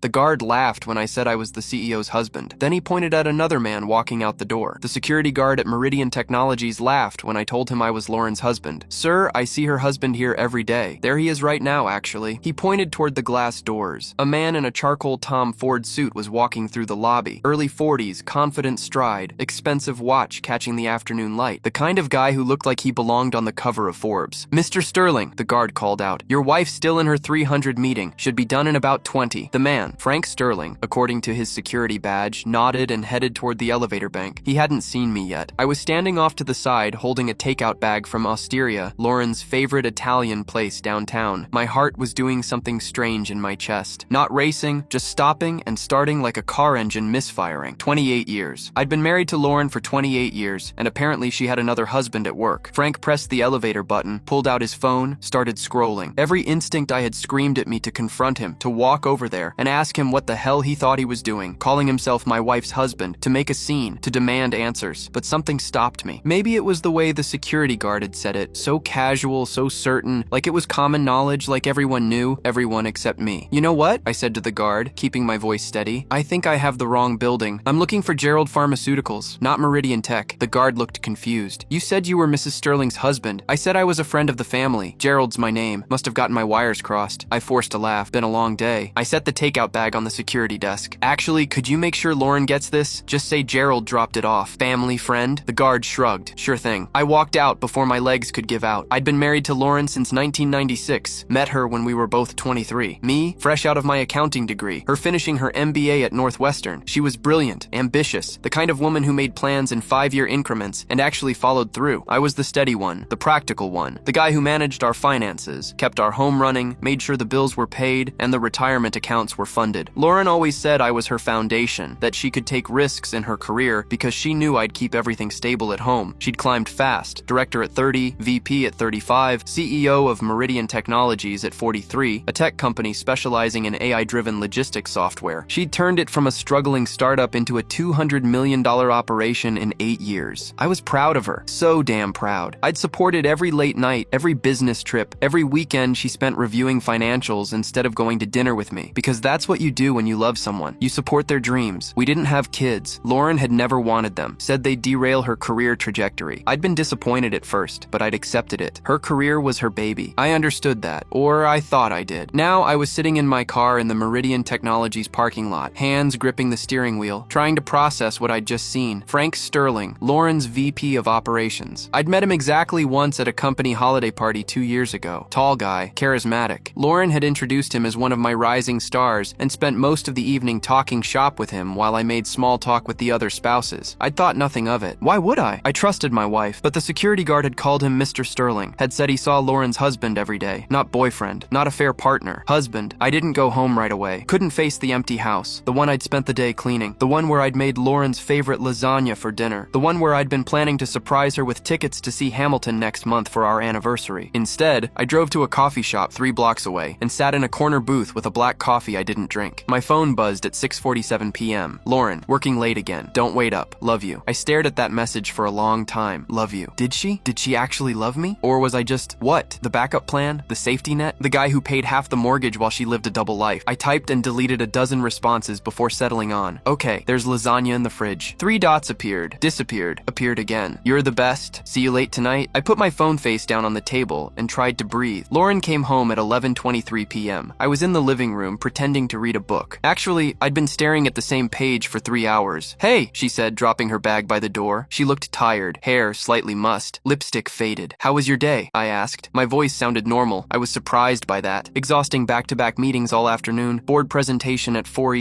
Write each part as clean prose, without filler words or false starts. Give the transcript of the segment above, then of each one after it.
The guard laughed when I said I was the CEO's husband. Then he pointed at another man walking out the door. The security guard at Meridian Technologies laughed when I told him I was Lauren's husband. Sir, I see her husband here every day. There he is right now, actually. He pointed toward the glass doors. A man in a charcoal Tom Ford suit was walking through the lobby. Early 40s, confident stride, expensive watch catching the afternoon light. The kind of guy who looked like he belonged on the cover of Forbes. Mr. Sterling, the guard called out. Your wife's still in her 300 meeting. Should be done in about 20. The man, Frank Sterling, according to his security badge, nodded and headed toward the elevator bank. He hadn't seen me yet. I was standing off to the side, holding a takeout bag from Osteria, Lauren's favorite Italian place downtown. My heart was doing something strange in my chest. Not racing, just stopping and starting like a car engine misfiring. 28 years. I'd been married to Lauren for 28 years, and apparently she had another husband at work. Frank pressed the elevator button, pulled out his phone, started scrolling. Every instinct I had screamed at me to confront him, to walk over there and ask him what the hell he thought he was doing, calling himself my wife's husband, to make a scene, to demand answers. But something stopped me. Maybe it was the way the security guard had said it, so casual, so certain, like it was common knowledge, like everyone knew, everyone except me. You know what? I said to the guard, keeping my voice steady. I think I have the wrong building. I'm looking for Gerald Pharmaceuticals, not Meridian Tech. The guard looked confused. You said you were Mrs. Sterling's husband. I said I was a friend of the family. Gerald's my name. Must have gotten my wires crossed. I forced a laugh. Been a long day. I set the takeout bag on the security desk. Actually, could you make sure Lauren gets this? Just say Gerald dropped it off. Family friend? The guard shrugged. Sure thing. I walked out before my legs could give out. I'd been married to Lauren since 1996. Met her when we were both 23. Me, fresh out of my accounting degree. Her finishing her MBA at Northwestern. She was brilliant, ambitious, the kind of woman who made plans in 5-year increments and actually followed through. I was the steady one, the practical one, the guy who managed our finances, kept our home running, made sure the bills were paid, and the retirement accounts were funded. Lauren always said I was her foundation, that she could take risks in her career because she knew I'd keep everything stable at home. She'd climbed fast, director at 30, VP at 35, CEO of Meridian Technologies at 43, a tech company specializing in AI-driven logistics software. She'd turned it from a struggling startup into a $200 million operation in 8 years. I was proud of her, so damn proud. I'd supported every late night, every business trip, every weekend she spent reviewing financials instead of going to dinner with me, because that's what you do when you love someone. You support their dreams. We didn't have kids. Lauren had never wanted them, said they'd derail her career trajectory. I'd been disappointed at first, but I'd accepted it. Her career was her baby. I understood that, or I thought I did. Now I was sitting in my car in the Meridian Technologies parking lot, hands gripping the steering wheel, trying to process what I'd just seen. Frank Sterling, Lauren's VP of operations. I'd met him exactly once at a company holiday party 2 years ago. Tall guy, charismatic. Lauren had introduced him as one of my rising stars and spent most of the evening talking shop with him while I made small talk with the other spouses. I'd thought nothing of it. Why would I? I trusted my wife, but the security guard had called him Mr. Sterling, had said he saw Lauren's husband every day. Not boyfriend, not a fair partner. Husband. I didn't go home right away. Couldn't face the empty house. The one I'd spent the day cleaning. The one where I'd made Lauren's favorite lasagna for dinner. The one where I'd been planning to surprise her with tickets to see Hamilton next month for our anniversary. Instead, I drove to a coffee shop 3 blocks away and sat in a corner booth with a black coffee I didn't drink. My phone buzzed at 6:47 p.m. Lauren, working late again. Don't wait up. Love you. I stared at that message for a long time. Love you. Did she? Did she actually love me? Or was I just, what? The backup plan? The safety net? The guy who paid half the mortgage while she lived a double life? I typed and deleted a dozen responses before settling on. Okay, there's lasagna in the fridge. 3 dots appeared, disappeared, appeared again. You're the best. See you late tonight. I put my phone face down on the table and tried to breathe. Lauren came home at 11:23 p.m. I was in the living room pretending to read a book. Actually, I'd been staring at the same page for 3 hours. Hey, she said, dropping her bag by the door. She looked tired, hair slightly mussed, lipstick faded. How was your day? I asked. My voice sounded normal. I was surprised by that. Exhausting back-to-back meetings all afternoon, board presentation at 4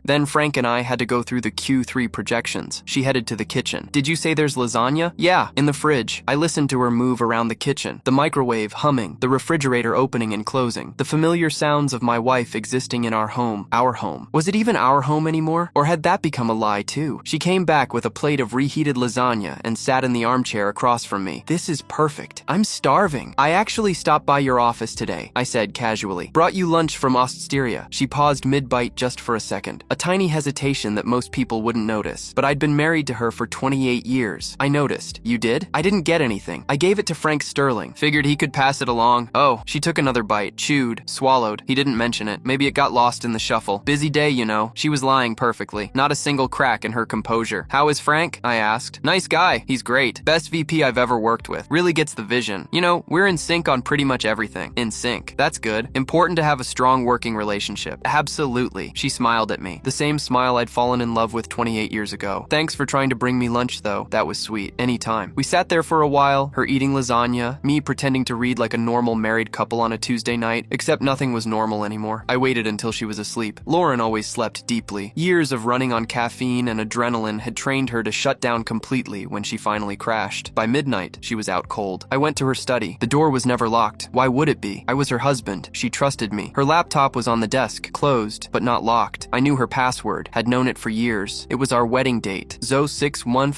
Then Frank and I had to go through the Q3 projections. She headed to the kitchen. Did you say there's lasagna? Yeah, in the fridge. I listened to her move around the kitchen, the microwave humming, the refrigerator opening and closing, the familiar sounds of my wife existing in our home. Our home. Was it even our home anymore? Or had that become a lie too? She came back with a plate of reheated lasagna and sat in the armchair across from me. This is perfect. I'm starving. I actually stopped by your office today, I said casually. Brought you lunch from Osteria. She paused mid-bite just for a second. A tiny hesitation that most people wouldn't notice. But I'd been married to her for 28 years. I noticed. You did? I didn't get anything. I gave it to Frank Sterling. Figured he could pass it along. Oh, she took another bite, chewed, swallowed. He didn't mention it. Maybe it got lost in the shuffle. Busy day, you know. She was lying perfectly. Not a single crack in her composure. How is Frank? I asked. Nice guy. He's great. Best VP I've ever worked with. Really gets the vision. You know, we're in sync on pretty much everything. In sync. That's good. Important to have a strong working relationship. Absolutely. She smiled at me. The same smile I'd fallen in love with 28 years ago. Thanks for trying to bring me lunch, though. That was sweet. Anytime. We sat there for a while, her eating lasagna, me pretending to read like a normal married couple on a Tuesday night, except nothing was normal anymore. I waited until she was asleep. Lauren always slept deeply. Years of running on caffeine and adrenaline had trained her to shut down completely when she finally crashed. By midnight, she was out cold. I went to her study. The door was never locked. Why would it be? I was her husband. She trusted me. Her laptop was on the desk, closed, but not locked. I knew her password, had known it for years. It was our wedding date, seems.One.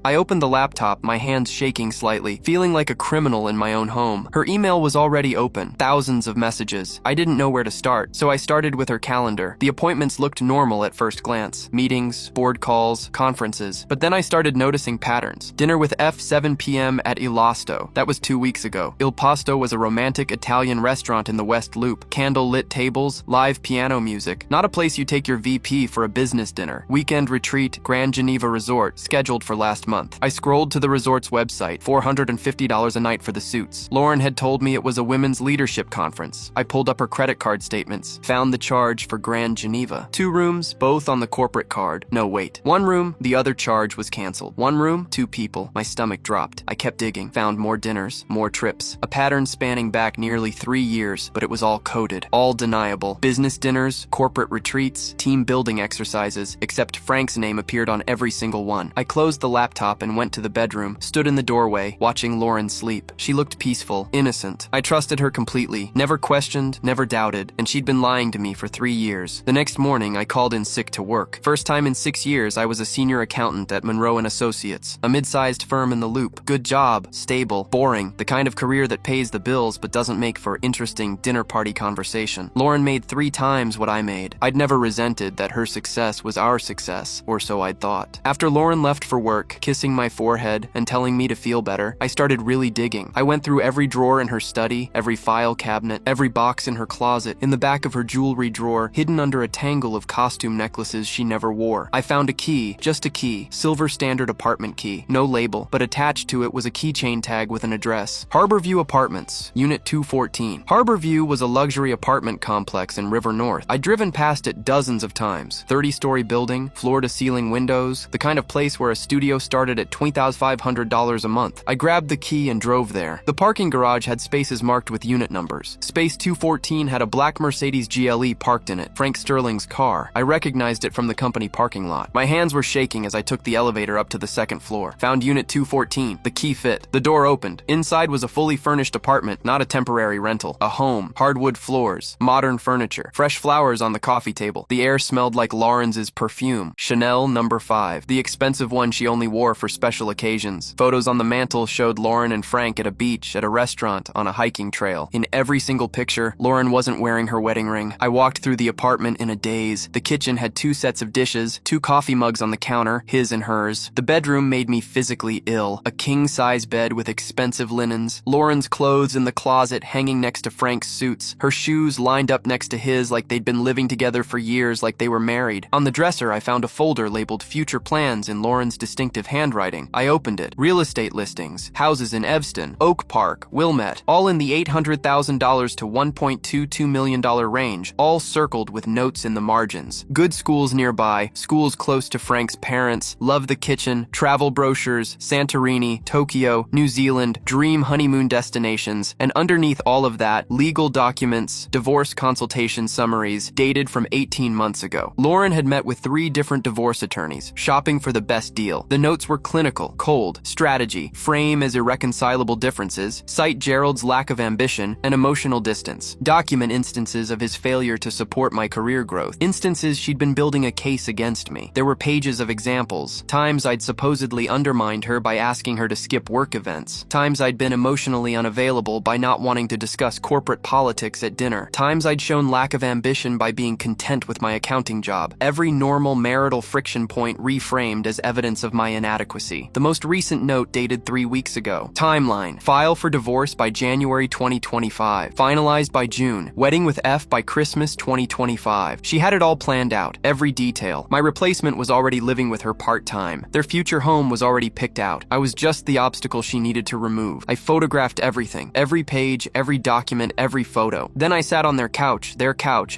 I opened the laptop, my hands shaking slightly, feeling like a criminal in my own home. Her email was already open, thousands of messages. I didn't know where to start, so I started with her calendar. The appointments looked normal at first glance. Meetings, board calls, conferences. But then I started noticing patterns. Dinner with F 7 p.m. at Il Pasto. That was 2 weeks ago. Il Pasto was a romantic Italian restaurant in the West Loop. Candle-lit tables, live piano music. Not a place you take your VP for a business dinner. Weekend retreat, Grand Geneva Resort, scheduled for last month. I scrolled to the resort's website, $450 a night for the suits. Lauren had told me it was a women's leadership conference. I pulled up her credit card statements, found the charge for Grand Geneva. 2 rooms, both on the corporate card. No, wait. 1 room, the other charge was canceled. 1 room, 2 people. My stomach dropped. I kept digging, found more dinners, more trips. A pattern spanning back nearly 3 years, but it was all coded, all deniable. Business dinners, corporate retreats, team building exercises, except Frank's name appeared on every single one. I closed the laptop and went to the bedroom, stood in the doorway, watching Lauren sleep. She looked peaceful, innocent. I trusted her completely, never questioned, never doubted, and she'd been lying to me for 3 years. The next morning, I called in sick to work. First time in 6 years, I was a senior accountant at Monroe & Associates, a mid-sized firm in the Loop. Good job, stable, boring, the kind of career that pays the bills but doesn't make for interesting dinner party conversation. Lauren made 3 times what I made. I'd never resented that her success was our success, or so I'd thought. After Lauren left for work, kissing my forehead and telling me to feel better, I started really digging. I went through every drawer in her study, every file cabinet, every box in her closet, in the back of her jewelry drawer, hidden under a tangle of costume necklaces she never wore. I found a key, just a key, silver standard apartment key, no label, but attached to it was a keychain tag with an address. Harborview Apartments, Unit 214. Harborview was a luxury apartment complex in River North. I'd driven past it dozens of times. 30-story building, floor-to-ceiling windows, the kind of place where a studio started at $2,500 a month. I grabbed the key and drove there. The parking garage had spaces marked with unit numbers. Space 214 had a black Mercedes GLE parked in it, Frank Sterling's car. I recognized it from the company parking lot. My hands were shaking as I took the elevator up to the 2nd floor. Found unit 214. The key fit. The door opened. Inside was a fully furnished apartment, not a temporary rental. A home. Hardwood floors. Modern furniture. Fresh flowers on the coffee table. The air smelled like Lawrence's perfume. Chanel No. 5. The expensive one she only wore for special occasions. Photos on the mantle showed Lauren and Frank at a beach, at a restaurant, on a hiking trail. In every single picture, Lauren wasn't wearing her wedding ring. I walked through the apartment in a daze. The kitchen had 2 sets of dishes, 2 coffee mugs on the counter, his and hers. The bedroom made me physically ill. A king-size bed with expensive linens. Lauren's clothes in the closet hanging next to Frank's suits. Her shoes lined up next to his like they'd been living together for years, like they were married. On the dresser, I found a folder labeled Future Plans in Lauren's distinctive handwriting. I opened it. Real estate listings. Houses in Evanston, Oak Park, Wilmette, all in the $800,000 to $1.22 million range, all circled with notes in the margins. Good schools nearby, schools close to Frank's parents, love the kitchen, travel brochures, Santorini, Tokyo, New Zealand, dream honeymoon destinations, and underneath all of that, legal documents, divorce consultation summaries, dated from 18 months ago. Lauren had met with 3 different divorce attorneys, shopping for the best deal. The notes were clinical, cold, strategy, frame as irreconcilable differences, cite Gerald's lack of ambition, and emotional distance. Document instances of his failure to support my career growth. Instances she'd been building a case against me. There were pages of examples. Times I'd supposedly undermined her by asking her to skip work events. Times I'd been emotionally unavailable by not wanting to discuss corporate politics at dinner. Times I'd shown lack of ambition by being content with my accounting job. Every normal marital friction point reframed as evidence of my inadequacy. The most recent note dated 3 weeks ago. Timeline. File for divorce by January 2025. Finalized by June. Wedding Wedding with F by Christmas 2025. She had it all planned out, every detail. My replacement was already living with her part-time. Their future home was already picked out. I was just the obstacle she needed to remove. I photographed everything, every page, every document, every photo. Then I sat on their couch,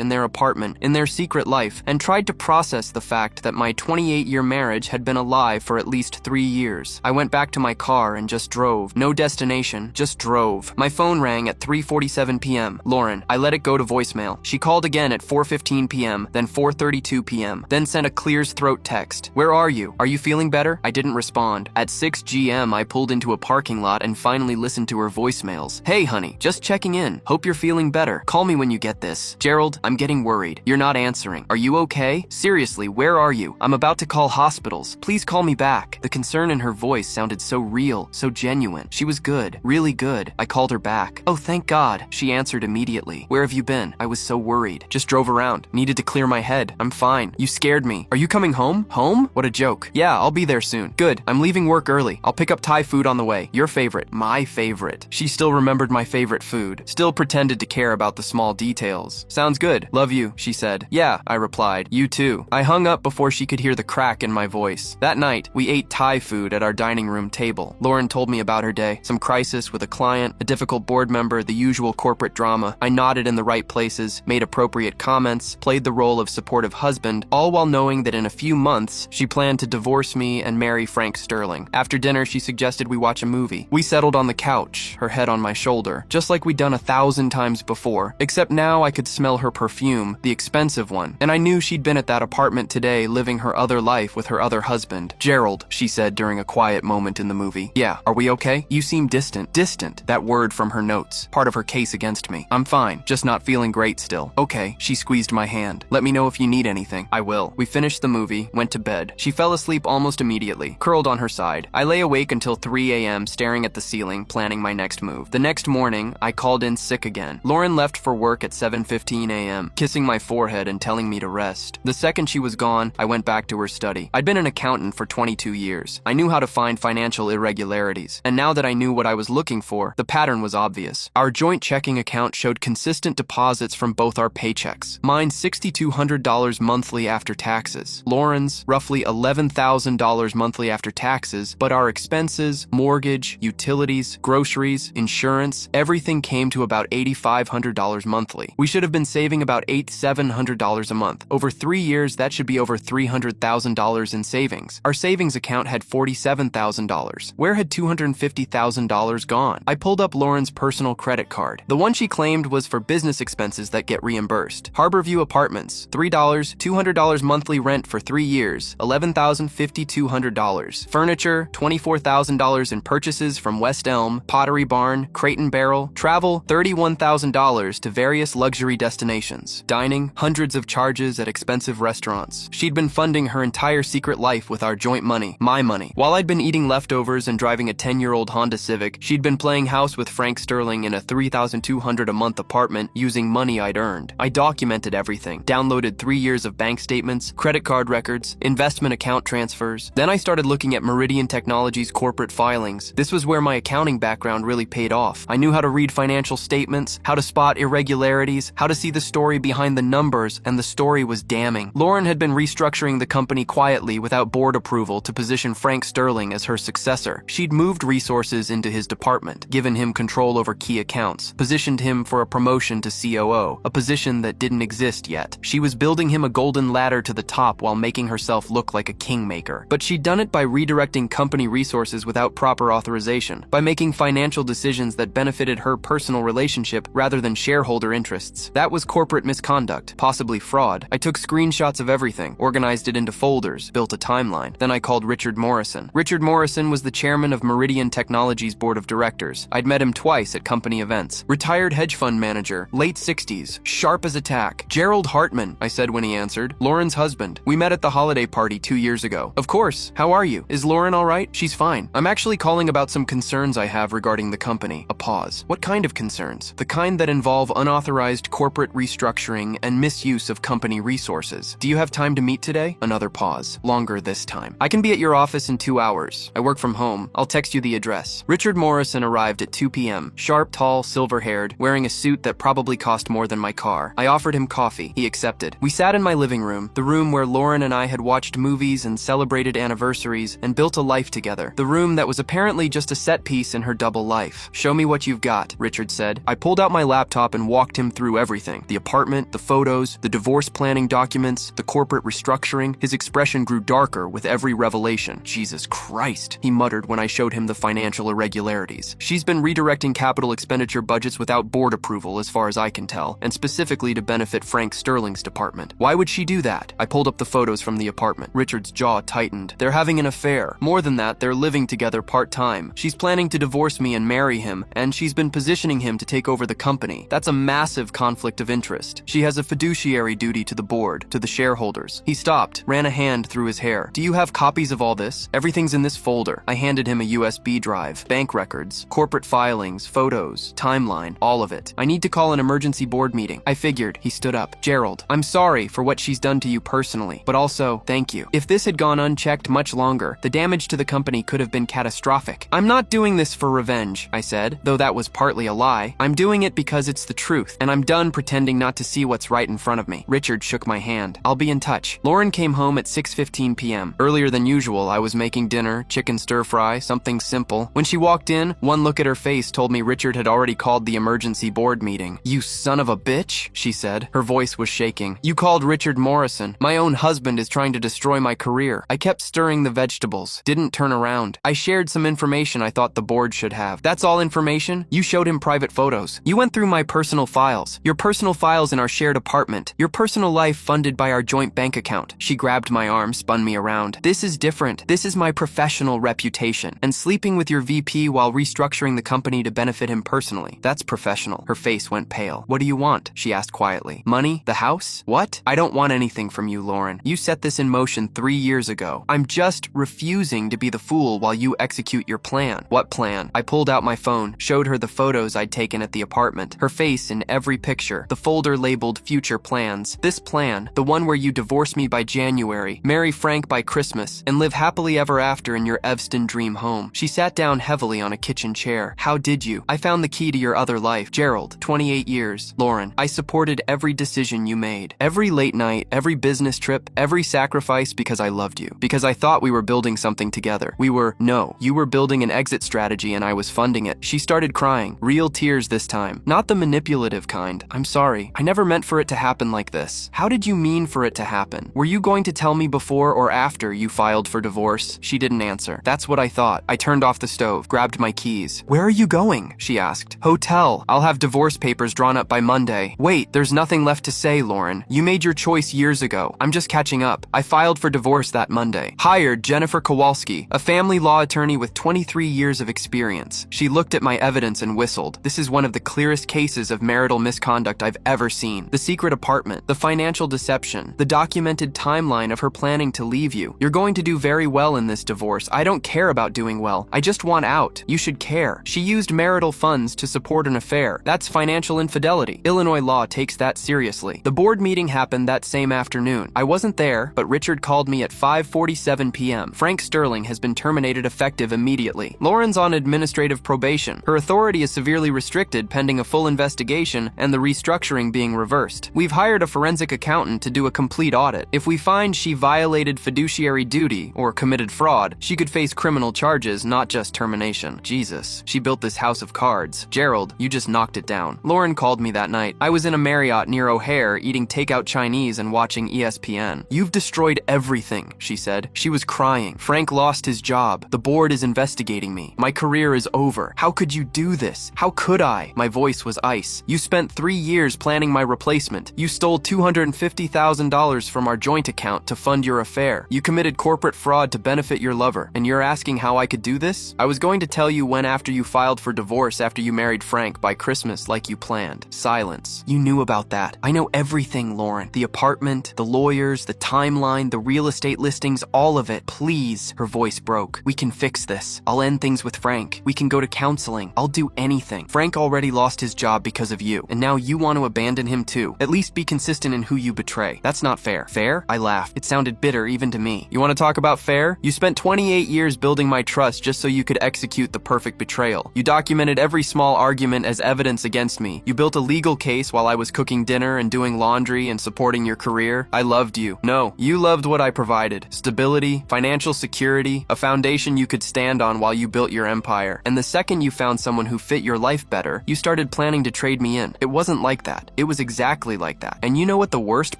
in their apartment, in their secret life, and tried to process the fact that my 28-year marriage had been a lie for at least 3 years. I went back to my car and just drove. No destination, just drove. My phone rang at 3:47 p.m. Lauren. I let it go to voicemail. She called again at 4:15 p.m., then 4:32 p.m., then sent a clears throat text. Where are you? Are you feeling better? I didn't respond. At 6 g.m., I pulled into a parking lot and finally listened to her voicemails. Hey, honey, just checking in. Hope you're feeling better. Call me when you get this. Gerald, I'm getting worried. You're not answering. Are you okay? Seriously, where are you? I'm about to call hospitals. Please call me back. The concern in her voice sounded so real, so genuine. She was good, really good. I called her back. Oh, thank God. She answered immediately. Where have you been? I was so worried. Just drove around. Needed to clear my head. I'm fine. You scared me. Are you coming home? Home? What a joke. Yeah, I'll be there soon. Good. I'm leaving work early. I'll pick up Thai food on the way. Your favorite. My favorite. She still remembered my favorite food. Still pretended to care about the small details. Sounds good. Love you, she said. Yeah, I replied. You too. I hung up before she could hear the crack in my voice. That night, we ate Thai food at our dining room table. Lauren told me about her day. Some crisis with a client, a difficult board member, the usual corporate drama. I nodded in the right places, made appropriate comments, played the role of supportive husband, all while knowing that in a few months, she planned to divorce me and marry Frank Sterling. After dinner, she suggested we watch a movie. We settled on the couch, her head on my shoulder, just like we'd done 1,000 times before, except now I could smell her perfume, the expensive one, and I knew she'd been at that apartment today living her other life with her other husband. Gerald, she said during a quiet moment in the movie. Yeah, are we okay? You seem distant. Distant, that word from her notes, part of her case against me. I'm fine, just not feeling great still. Okay, she squeezed my hand. Let me know if you need anything. I will. We finished the movie, went to bed. She fell asleep almost immediately, curled on her side. I lay awake until 3 a.m. staring at the ceiling, planning my next move. The next morning, I called in sick again. Lauren left for work at 7:15 a.m., kissing my forehead and telling me to rest. The second she was gone, I went back to her study. I'd been an accountant for 22 years. I knew how to find financial irregularities, and now that I knew what I was looking for, the pattern was obvious. Our joint checking account showed consistent deposits from both our paychecks. Mine $6,200 monthly after taxes. Lauren's roughly $11,000 monthly after taxes, but our expenses, mortgage, utilities, groceries, insurance, everything came to about $8,500 monthly. We should have been saving about $8,700 a month. Over 3 years, that should be over $300,000 in savings. Our savings account had $47,000. Where had $250,000 gone? I pulled up Lauren's personal credit card. The one she claimed was for business expenses that get reimbursed. Harborview Apartments, $3, $200 monthly rent for 3 years, $11,500. Furniture, $24,000 in purchases from West Elm, Pottery Barn, Crate and Barrel. Travel, $31,000 to various luxury destinations. Dining, hundreds of charges at expensive restaurants. She'd been funding her entire secret life with our joint money, my money. While I'd been eating leftovers and driving a 10-year-old Honda Civic, she'd been playing house with Frank Sterling in a $3,200 a month apartment using money I'd earned. I documented everything, downloaded 3 years of bank statements, credit card records, investment account transfers. Then I started looking at Meridian Technologies' corporate filings. This was where my accounting background really paid off. I knew how to read financial statements, how to spot irregularities, how to see the story behind the numbers, and the story was damning. Lauren had been restructuring the company quietly without board approval to position Frank Sterling as her successor. She'd moved resources into his department, given him control over key accounts, positioned him for a promotion to COO, a position that didn't exist yet. She was building him a golden ladder to the top while making herself look like a kingmaker. But she'd done it by redirecting company resources without proper authorization, by making financial decisions that benefited her personal relationship rather than shareholder interests. That was corporate misconduct, possibly fraud. I took screenshots of everything, organized it into folders, built a timeline. Then I called Richard Morrison. Richard Morrison was the chairman of Meridian Technologies' board of directors. I'd met him twice at company events. Retired hedge fund manager, late 60s, sharp as a tack. Gerald Hartman, I said when he answered. Lauren's husband. We met at the holiday party 2 years ago. Of course. How are you? Is Lauren all right? She's fine. I'm actually calling about some concerns I have regarding the company. A pause. What kind of concerns? The kind that involve unauthorized corporate restructuring and misuse of company resources. Do you have time to meet today? Another pause. Longer this time. I can be at your office in 2 hours. I work from home. I'll text you the address. Richard Morrison arrived at 2 p.m. Sharp, tall, silver-haired, wearing a suit that probably probably cost more than my car. I offered him coffee. He accepted. We sat in my living room, the room where Lauren and I had watched movies and celebrated anniversaries and built a life together. The room that was apparently just a set piece in her double life. "Show me what you've got," Richard said. I pulled out my laptop and walked him through everything. The apartment, the photos, the divorce planning documents, the corporate restructuring. His expression grew darker with every revelation. "Jesus Christ," he muttered when I showed him the financial irregularities. "She's been redirecting capital expenditure budgets without board approval as far as I can tell, and specifically to benefit Frank Sterling's department. Why would she do that?" I pulled up the photos from the apartment. Richard's jaw tightened. "They're having an affair. More than that, they're living together part-time. She's planning to divorce me and marry him, and she's been positioning him to take over the company. That's a massive conflict of interest. She has a fiduciary duty to the board, to the shareholders." He stopped, ran a hand through his hair. "Do you have copies of all this? Everything's in this folder." I handed him a USB drive, bank records, corporate filings, photos, timeline, all of it. "I need to call an emergency board meeting." I figured. He stood up. "Gerald, I'm sorry for what she's done to you personally, but also, thank you. If this had gone unchecked much longer, the damage to the company could have been catastrophic." "I'm not doing this for revenge," I said, though that was partly a lie. "I'm doing it because it's the truth, and I'm done pretending not to see what's right in front of me." Richard shook my hand. "I'll be in touch." Lauren came home at 6:15 p.m. Earlier than usual, I was making dinner, chicken stir-fry, something simple. When she walked in, one look at her face told me Richard had already called the emergency board meeting. "You son of a bitch," she said. Her voice was shaking. "You called Richard Morrison. My own husband is trying to destroy my career." I kept stirring the vegetables, didn't turn around. I shared some information I thought the board should have. "That's all information? You showed him private photos. You went through my personal files. Your personal files in our shared apartment. Your personal life funded by our joint bank account." She grabbed my arm, spun me around. "This is different. This is my professional reputation. And sleeping with your VP while restructuring the company to benefit him personally. That's professional." Her face went pale. "What do you want?" she asked quietly. "Money? The house? What?" "I don't want anything from you, Lauren. You set this in motion 3 years ago. I'm just refusing to be the fool while you execute your plan." "What plan?" I pulled out my phone, showed her the photos I'd taken at the apartment. Her face in every picture. The folder labeled future plans. "This plan, the one where you divorce me by January, marry Frank by Christmas, and live happily ever after in your Evanston dream home." She sat down heavily on a kitchen chair. "How did you? I found the key to your other life. Gerald, 28 years. Lauren, I supported every decision you made. Every late night, every business trip, every sacrifice because I loved you. Because I thought we were building something together. You were building an exit strategy and I was funding it." She started crying. Real tears this time. "Not the manipulative kind. I'm sorry. I never meant for it to happen like this." "How did you mean for it to happen? Were you going to tell me before or after you filed for divorce?" She didn't answer. "That's what I thought." I turned off the stove, grabbed my keys. "Where are you going?" she asked. "Hotel. I'll have divorce papers drawn up by Monday." "Wait, there's nothing left to say, Lauren. You made your choice years ago. I'm just catching up. I filed for divorce that Monday. Hired Jennifer Kowalski, a family law attorney with 23 years of experience." She looked at my evidence and whistled. "This is one of the clearest cases of marital misconduct I've ever seen. The secret apartment, the financial deception, the documented timeline of her planning to leave you. You're going to do very well in this divorce. I don't care about doing well. I just want out. You should care. She used marital funds to support an affair. That's financial infidelity. Illinois law takes that seriously." The board meeting happened that same afternoon. I wasn't there, but Richard called me at 5:47 p.m. "Frank Sterling has been terminated effective immediately. Lauren's on administrative probation. Her authority is severely restricted pending a full investigation and the restructuring being reversed. We've hired a forensic accountant to do a complete audit. If we find she violated fiduciary duty or committed fraud, she could face criminal charges, not just termination." Jesus, she built this house of cards. "Gerald, you just knocked it down." Lauren called me that night. I was in a Marriott near O'Hare eating takeout Chinese and watching ESPN. "You've destroyed everything," she said. She was crying. "Frank lost his job. The board is investigating me. My career is over. How could you do this? How could I?" My voice was ice. "You spent 3 years planning my replacement. You stole $250,000 from our joint account to fund your affair. You committed corporate fraud to benefit your lover. And you're asking how I could do this? I was going to tell you when after you filed for divorce after you married Frank by Christmas like you planned." Silence. "You knew about that. I know everything, Lauren. The apartment, the lawyers, the timeline, the real estate listings, all of it. Please." Her voice broke. "We can fix this. I'll end things with Frank. We can go to counseling. I'll do anything. Frank already lost his job because of you, and now you want to abandon him too. At least be consistent in who you betray. That's not fair." "Fair?" I laughed. It sounded bitter even to me. "You want to talk about fair? You spent 28 years building my trust just so you could execute the perfect betrayal. You documented every small argument as evidence against me. You built a legal case while I was cooking dinner and doing laundry and supporting your career. I loved you. No, you loved what I provided. Stability, financial security, a foundation you could stand on while you built your empire. And the second you found someone who fit your life better, you started planning to trade me in. It wasn't like that. It was exactly like that. And you know what the worst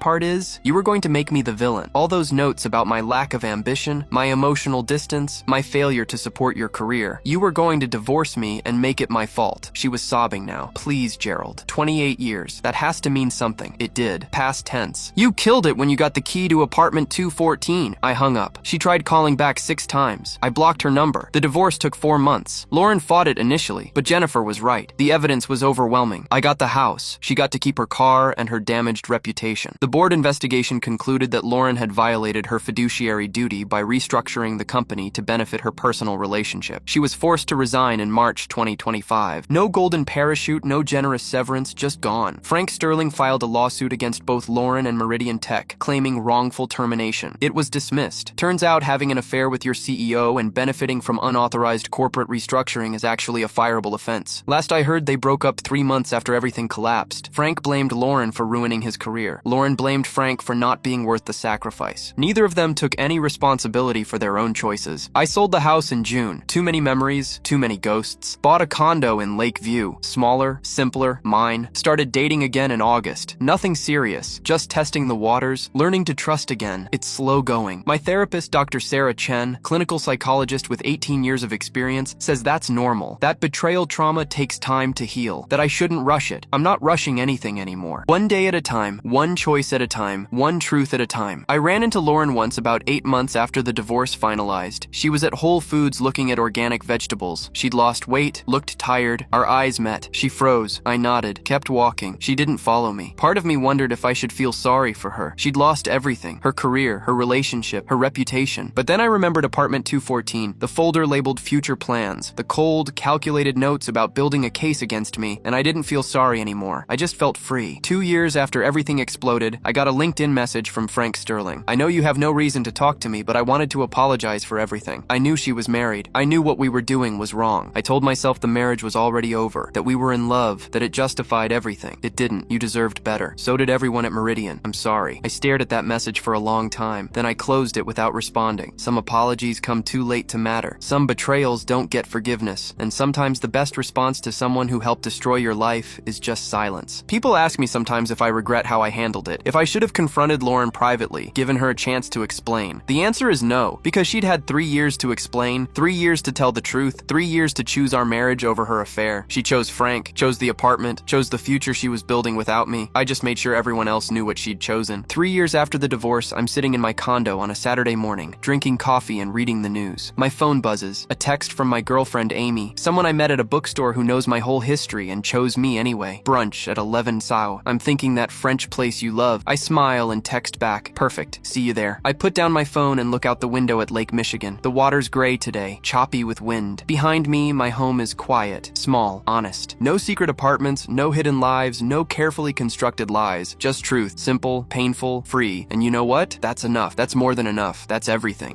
part is? You were going to make me the villain. All those notes about my lack of ambition, my emotional distance, my failure to support your career. You were going to divorce me and make it my fault. She was sobbing now. Please, Gerald. 28 years. That has to mean something. It did. Past tense. You killed it when you got the key to apartment 214. I hung up. She tried calling back 6 times. I blocked her number. The divorce took 4 months. Lauren fought it initially, but Jennifer was right. The evidence was overwhelming. I got the house. She got to keep her car and her damaged reputation. The board investigation concluded that Lauren had violated her fiduciary duty by restructuring the company to benefit her personal relationship. She was forced to resign in March 2025. No golden parachute, no generous severance, just gone. Frank Sterling filed a lawsuit against both Lauren and Meridian Tech, claiming wrongful termination. It was dismissed. Turns out having an affair with your CEO and benefiting from unauthorized corporate restructuring is actually a fireable offense. Last I heard, they broke up 3 months after everything collapsed. Frank blamed Lauren for ruining his career. Lauren blamed Frank for not being worth the sacrifice. Neither of them took any responsibility for their own choices. I sold the house in June. Too many memories, too many ghosts. Bought a condo in Lakeview. Smaller, simpler, mine. Started dating again in August. Nothing serious, just testing the waters, learning to trust again. It's slow going. My therapist, Dr. Sarah Chen, clinical psychologist with 18 years of experience, says that's normal. That betrayal trauma takes time to heal. That I shouldn't rush it. I'm not rushing anything anymore. One day at a time, one choice at a time, one truth at a time. I ran into Lauren once about 8 months after the divorce finalized. She was at Whole Foods looking at organic vegetables. She'd lost weight, looked tired. Our eyes met. She froze. I nodded, kept walking. She didn't follow me. Part of me wondered if I should feel sorry for her. She'd lost everything. Her career, her relationship, her reputation. But then I remembered apartment 214, the folder labeled future plans, the cold, calculated notes about building a case against me, and I didn't feel sorry anymore. I just felt free. 2 years after everything exploded, I got a LinkedIn message from Frank Sterling. I know you have no reason to talk to me, but I wanted to apologize for everything. I knew she was married. I knew what we were doing was wrong. I told myself the marriage was already over, that we were in love, that it justified everything. It didn't. You deserved better. So did everyone at Meridian. I'm sorry. I stared at that message for a long time. Then I closed it without responding. Some apologies come too late to matter. Some betrayals don't get forgiveness. And sometimes the best response to someone who helped destroy your life is just silence. People ask me sometimes if I regret how I handled it, if I should have confronted Lauren privately, given her a chance to explain. The answer is no, because she'd had 3 years to explain, 3 years to tell the truth, 3 years to choose our marriage over her affair. She chose Frank, chose the apartment, chose the future she was building without me. I just made sure everyone else knew what she'd chosen. 3 years after the divorce, I'm sitting in my condo on a Saturday morning, drinking coffee and reading the news. My phone buzzes. A text from my girlfriend Amy, someone I met at a bookstore who knows my whole history and chose me anyway. Brunch at 11 Sao. I'm thinking that French place you love. I smile and text back. Perfect. See you there. I put down my phone and look out the window at Lake Michigan. The water's gray today, choppy with wind. Behind me, my home is quiet, small, honest. No secret apartments, no hidden lives, no carefully constructed lies. Just truth. Simple, painful, free. And you know what? That's enough. That's more than enough. That's everything.